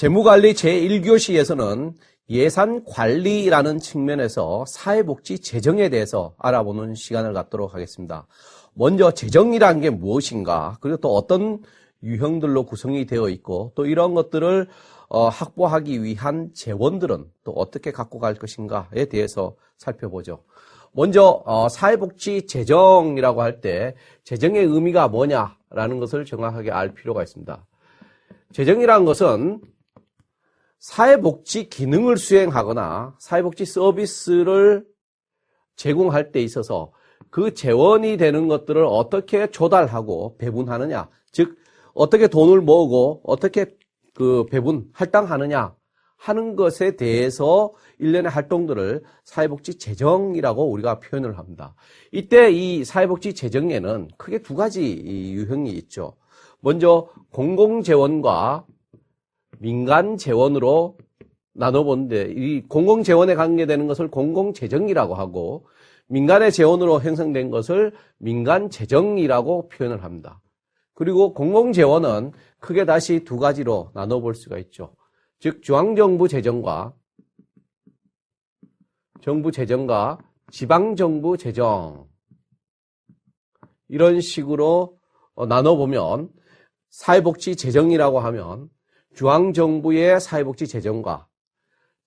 재무관리 제1교시에서는 예산관리라는 측면에서 사회복지 재정에 대해서 알아보는 시간을 갖도록 하겠습니다. 먼저 재정이라는 게 무엇인가, 그리고 또 어떤 유형들로 구성이 되어 있고, 또 이런 것들을 확보하기 위한 재원들은 또 어떻게 갖고 갈 것인가에 대해서 살펴보죠. 먼저 사회복지 재정이라고 할 때 재정의 의미가 뭐냐라는 것을 정확하게 알 필요가 있습니다. 재정이라는 것은 사회복지 기능을 수행하거나 사회복지 서비스를 제공할 때 있어서 그 재원이 되는 것들을 어떻게 조달하고 배분하느냐, 즉 어떻게 돈을 모으고 어떻게 그 배분, 할당하느냐 하는 것에 대해서 일련의 활동들을 사회복지 재정이라고 우리가 표현을 합니다. 이때 이 사회복지 재정에는 크게 두 가지 유형이 있죠. 먼저 공공재원과 민간재원으로 나눠보는데, 이 공공재원에 관계되는 것을 공공재정이라고 하고 민간의 재원으로 형성된 것을 민간재정이라고 표현을 합니다. 그리고 공공재원은 크게 다시 두 가지로 나눠볼 수가 있죠. 즉 중앙정부 재정과 정부 재정과 지방정부 재정, 이런 식으로 나눠보면 사회복지 재정이라고 하면 중앙정부의 사회복지 재정과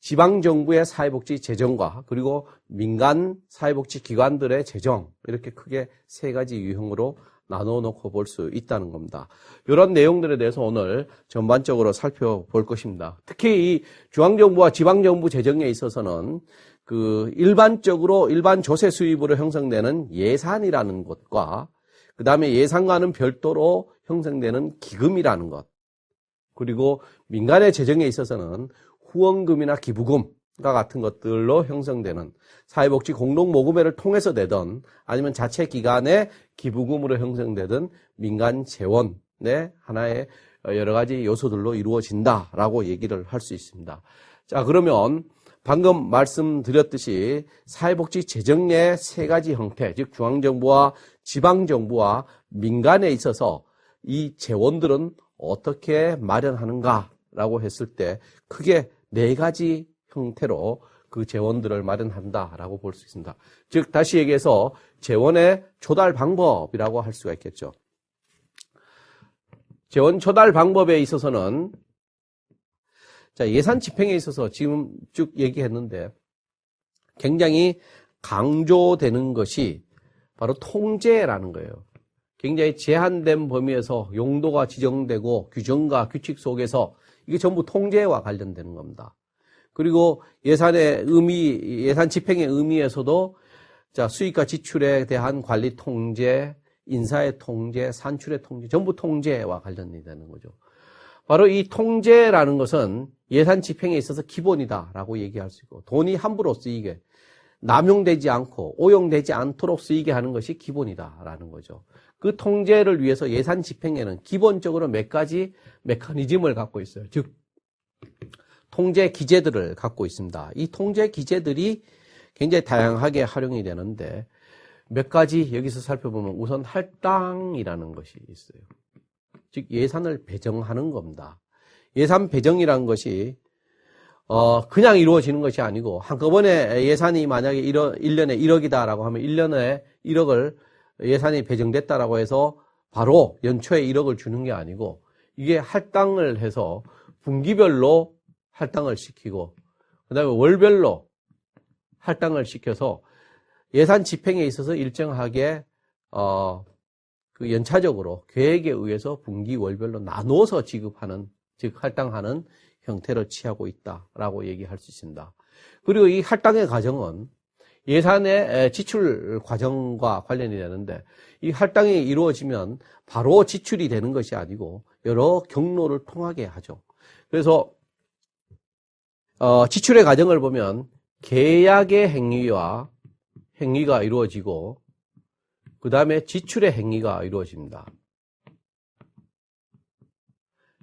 지방정부의 사회복지 재정과 그리고 민간 사회복지 기관들의 재정, 이렇게 크게 세 가지 유형으로 나눠놓고 볼 수 있다는 겁니다. 이런 내용들에 대해서 오늘 전반적으로 살펴볼 것입니다. 특히 이 중앙정부와 지방정부 재정에 있어서는 그 일반적으로 일반 조세 수입으로 형성되는 예산이라는 것과 그 다음에 예산과는 별도로 형성되는 기금이라는 것, 그리고 민간의 재정에 있어서는 후원금이나 기부금과 같은 것들로 형성되는 사회복지 공동모금회를 통해서 되든 아니면 자체 기관의 기부금으로 형성되든 민간 재원의 하나의 여러 가지 요소들로 이루어진다라고 얘기를 할 수 있습니다. 자, 그러면 방금 말씀드렸듯이 사회복지 재정의 세 가지 형태, 즉 중앙정부와 지방정부와 민간에 있어서 이 재원들은 어떻게 마련하는가라고 했을 때 크게 네 가지 형태로 그 재원들을 마련한다라고 볼 수 있습니다. 즉 다시 얘기해서 재원의 조달 방법이라고 할 수가 있겠죠. 재원 조달 방법에 있어서는 자, 예산 집행에 있어서 지금 쭉 얘기했는데 굉장히 강조되는 것이 바로 통제라는 거예요. 굉장히 제한된 범위에서 용도가 지정되고 규정과 규칙 속에서 이게 전부 통제와 관련되는 겁니다. 그리고 예산의 의미, 예산 집행의 의미에서도 자, 수익과 지출에 대한 관리 통제, 인사의 통제, 산출의 통제, 전부 통제와 관련이 되는 거죠. 바로 이 통제라는 것은 예산 집행에 있어서 기본이다라고 얘기할 수 있고, 돈이 함부로 쓰이게, 남용되지 않고 오용되지 않도록 쓰이게 하는 것이 기본이다라는 거죠. 그 통제를 위해서 예산 집행에는 기본적으로 몇 가지 메커니즘을 갖고 있어요. 즉 통제 기제들을 갖고 있습니다. 이 통제 기제들이 굉장히 다양하게 활용이 되는데 몇 가지 여기서 살펴보면 우선 할당이라는 것이 있어요. 즉 예산을 배정하는 겁니다. 예산 배정이라는 것이 그냥 이루어지는 것이 아니고 한꺼번에 예산이 만약에 1년에 1억이다라고 하면 1년에 1억을 예산이 배정됐다라고 해서 바로 연초에 1억을 주는 게 아니고 이게 할당을 해서 분기별로 할당을 시키고 그다음에 월별로 할당을 시켜서 예산 집행에 있어서 일정하게 그 연차적으로 계획에 의해서 분기 월별로 나눠서 지급하는, 즉 할당하는 형태를 취하고 있다라고 얘기할 수 있습니다. 그리고 이 할당의 과정은 예산의 지출 과정과 관련이 되는데 이 할당이 이루어지면 바로 지출이 되는 것이 아니고 여러 경로를 통하게 하죠. 그래서 지출의 과정을 보면 계약의 행위가 이루어지고 그 다음에 지출의 행위가 이루어집니다.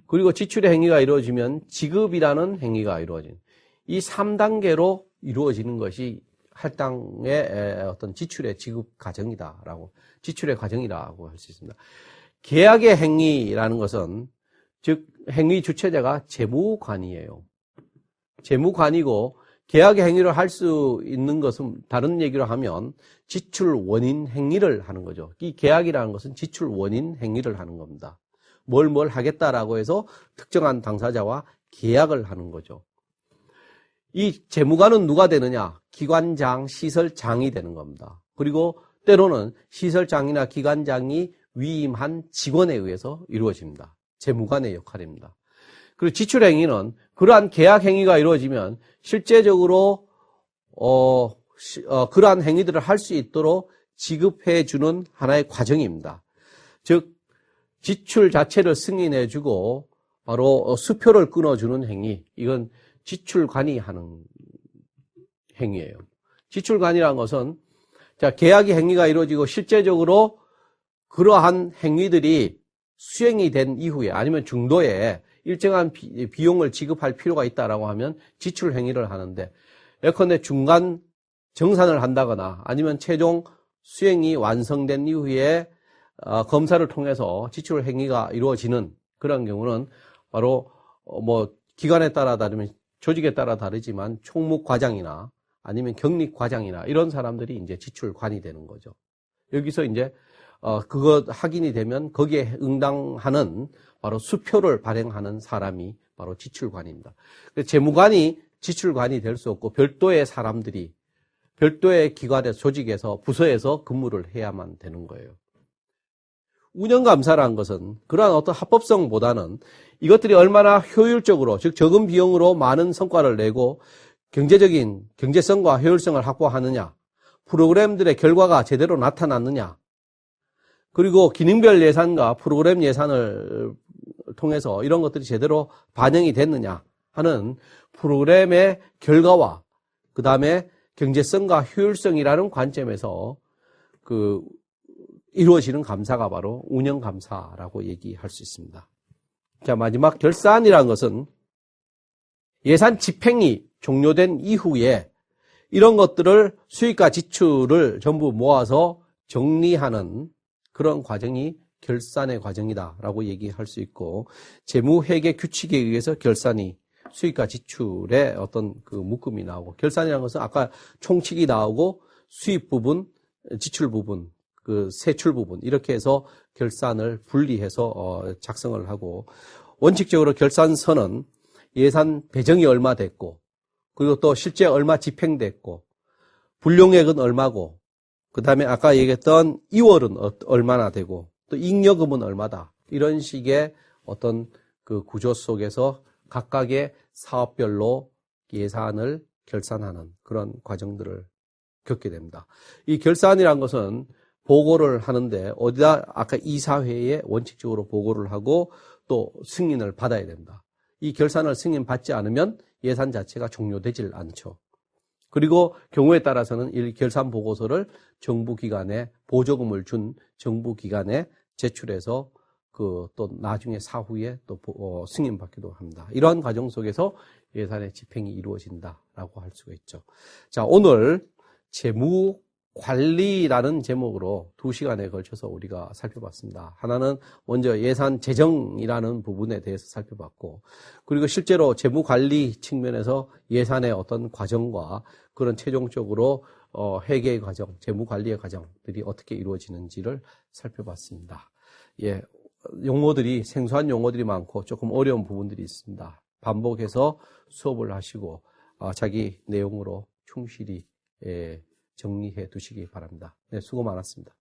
그리고 지출의 행위가 이루어지면 지급이라는 행위가 이루어진 이 3단계로 이루어지는 것이 할당의 어떤 지출의 지급 과정이다라고, 지출의 과정이라고 할 수 있습니다. 계약의 행위라는 것은 즉 행위 주체자가 재무관이에요. 재무관이고 계약의 행위를 할 수 있는 것은 다른 얘기로 하면 지출 원인 행위를 하는 거죠. 이 계약이라는 것은 지출 원인 행위를 하는 겁니다. 뭘 하겠다라고 해서 특정한 당사자와 계약을 하는 거죠. 이 재무관은 누가 되느냐? 기관장, 시설장이 되는 겁니다. 그리고 때로는 시설장이나 기관장이 위임한 직원에 의해서 이루어집니다. 재무관의 역할입니다. 그리고 지출행위는 그러한 계약행위가 이루어지면 실제적으로 그러한 행위들을 할 수 있도록 지급해주는 하나의 과정입니다. 즉 지출 자체를 승인해주고 바로 수표를 끊어주는 행위, 이건 지출관이 하는 행위예요. 지출관이라는 것은 계약의 행위가 이루어지고 실제적으로 그러한 행위들이 수행이 된 이후에 아니면 중도에 일정한 비용을 지급할 필요가 있다라고 하면 지출 행위를 하는데, 예컨대 중간 정산을 한다거나 아니면 최종 수행이 완성된 이후에 검사를 통해서 지출 행위가 이루어지는 그런 경우는 바로 기관에 따라 다르면 조직에 따라 다르지만 총무과장이나 아니면 격리과장이나 이런 사람들이 이제 지출관이 되는 거죠. 여기서 이제 그거 확인이 되면 거기에 응당하는 바로 수표를 발행하는 사람이 바로 지출관입니다. 재무관이 지출관이 될 수 없고 별도의 사람들이 별도의 기관에서 조직에서 부서에서 근무를 해야만 되는 거예요. 운영감사라는 것은 그러한 어떤 합법성보다는 이것들이 얼마나 효율적으로, 즉 적은 비용으로 많은 성과를 내고 경제적인 경제성과 효율성을 확보하느냐, 프로그램들의 결과가 제대로 나타났느냐, 그리고 기능별 예산과 프로그램 예산을 통해서 이런 것들이 제대로 반영이 됐느냐 하는 프로그램의 결과와 그 다음에 경제성과 효율성이라는 관점에서 이루어지는 감사가 바로 운영감사라고 얘기할 수 있습니다. 자, 마지막 결산이라는 것은 예산 집행이 종료된 이후에 이런 것들을 수익과 지출을 전부 모아서 정리하는 그런 과정이 결산의 과정이다라고 얘기할 수 있고, 재무회계 규칙에 의해서 결산이 수익과 지출의 어떤 묶음이 나오고, 결산이라는 것은 아까 총칙이 나오고 수입 부분, 지출 부분, 세출 부분 이렇게 해서 결산을 분리해서 작성을 하고, 원칙적으로 결산서는 예산 배정이 얼마 됐고, 그리고 또 실제 얼마 집행됐고, 불용액은 얼마고, 그 다음에 아까 얘기했던 이월은 얼마나 되고, 또 잉여금은 얼마다, 이런 식의 어떤 구조 속에서 각각의 사업별로 예산을 결산하는 그런 과정들을 겪게 됩니다. 이 결산이란 것은 보고를 하는데 어디다 아까 이사회에 원칙적으로 보고를 하고 또 승인을 받아야 됩니다. 이 결산을 승인받지 않으면 예산 자체가 종료되질 않죠. 그리고 경우에 따라서는 이 결산 보고서를 정부기관에 보조금을 준 정부기관에 제출해서 또 나중에 사후에 또 승인받기도 합니다. 이러한 과정 속에서 예산의 집행이 이루어진다라고 할 수가 있죠. 자, 오늘 재무 관리라는 제목으로 2시간에 걸쳐서 우리가 살펴봤습니다. 하나는 먼저 예산 재정이라는 부분에 대해서 살펴봤고, 그리고 실제로 재무 관리 측면에서 예산의 어떤 과정과 그런 최종적으로 회계의 과정, 재무 관리의 과정들이 어떻게 이루어지는지를 살펴봤습니다. 예, 용어들이 생소한 용어들이 많고 조금 어려운 부분들이 있습니다. 반복해서 수업을 하시고 자기 내용으로 충실히 정리해 두시기 바랍니다. 네, 수고 많았습니다.